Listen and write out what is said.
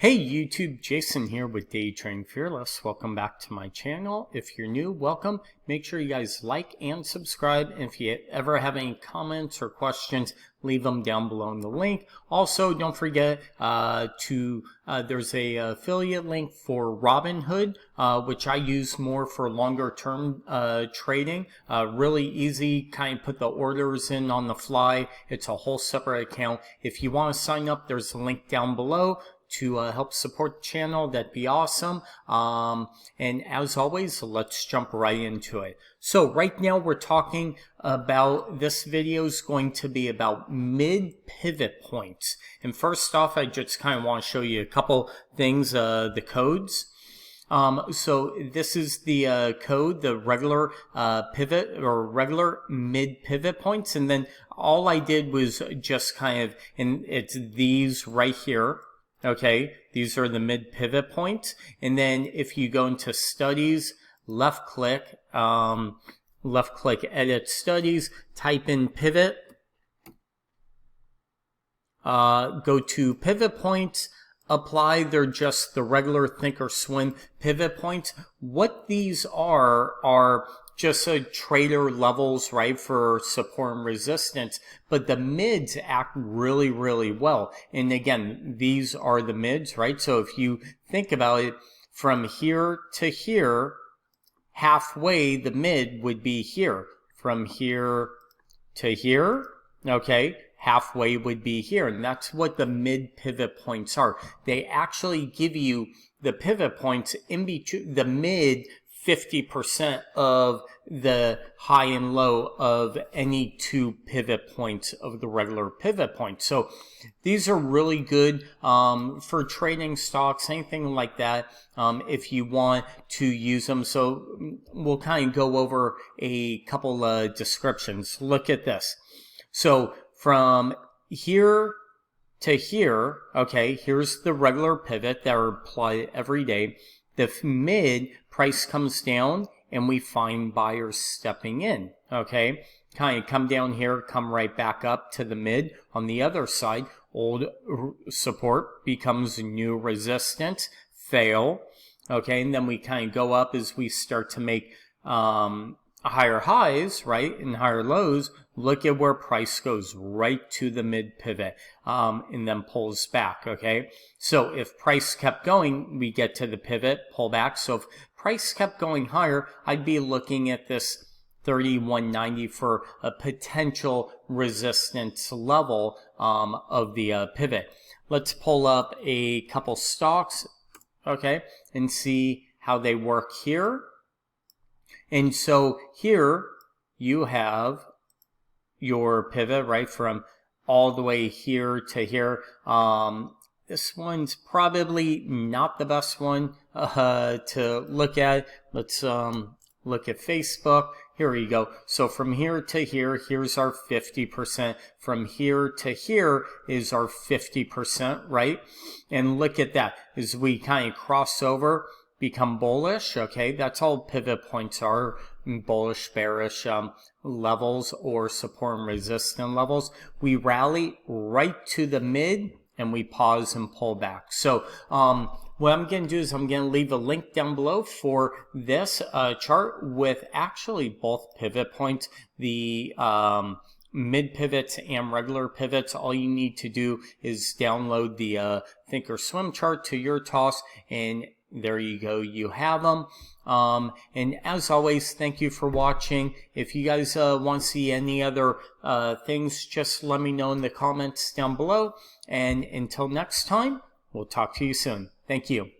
Hey YouTube, Jason here with DayTradingFearless. Welcome back to my channel. If you're new, welcome. Make sure you guys like and subscribe. And if you ever have any comments or questions, leave them down below in the link. Also, don't forget there's a affiliate link for Robinhood, which I use more for longer term trading. Really easy, kind of put the orders in on the fly. It's a whole separate account. If you want to sign up, there's a link down below to help support the channel. That'd be awesome. And as always, let's jump right into it. So right now we're talking about, this video is going to be about mid pivot points. And first off, I just kind of want to show you a couple things, the codes. So this is the code, the regular pivot or regular mid pivot points. And then all I did was just kind of, and it's these right here. Okay, these are the mid pivot points. And then if you go into studies, left click edit studies, type in pivot, go to pivot points, apply. They're just the regular Thinkorswim pivot points. What these are just trader levels, right, for support and resistance, but the mids act really, really well. And again, these are the mids, right? So if you think about it, from here to here, halfway, the mid would be here. From here to here, okay, halfway would be here. And that's what the mid pivot points are. They actually give you the pivot points in between the mid 50% of the high and low of any two pivot points of the regular pivot point. So these are really good for trading stocks, anything like that, if you want to use them. So we'll kind of go over a couple descriptions. Look at this. So from here to here, okay, here's the regular pivot that are applied every day. The mid price comes down and we find buyers stepping in, okay? Kind of come down here, come right back up to the mid. On the other side, old support becomes new resistance, fail, okay? And then we kind of go up as we start to make higher highs, right, and higher lows. Look at where price goes right to the mid pivot and then pulls back, okay? So if price kept going, we get to the pivot, pull back. So if price kept going higher, I'd be looking at this 31.90 for a potential resistance level of the pivot. Let's pull up a couple stocks, okay, and see how they work here. And so here you have your pivot, right, from all the way here to here. This one's probably not the best one to look at. Let's look at Facebook. Here we go. So from here to here, here's our 50%. From here to here is our 50%, right? And look at that. As we kind of cross over, become bullish, okay? That's all pivot points are, bullish, bearish levels or support and resistance levels. We rally right to the mid and we pause and pull back. So what I'm going to do is I'm going to leave a link down below for this chart with actually both pivot points, the mid pivots and regular pivots. All you need to do is download the Thinkorswim chart to your toss, and there you go, you have them. And as always, thank you for watching. If you guys want to see any other things, just let me know in the comments down below. And until next time, we'll talk to you soon. Thank you.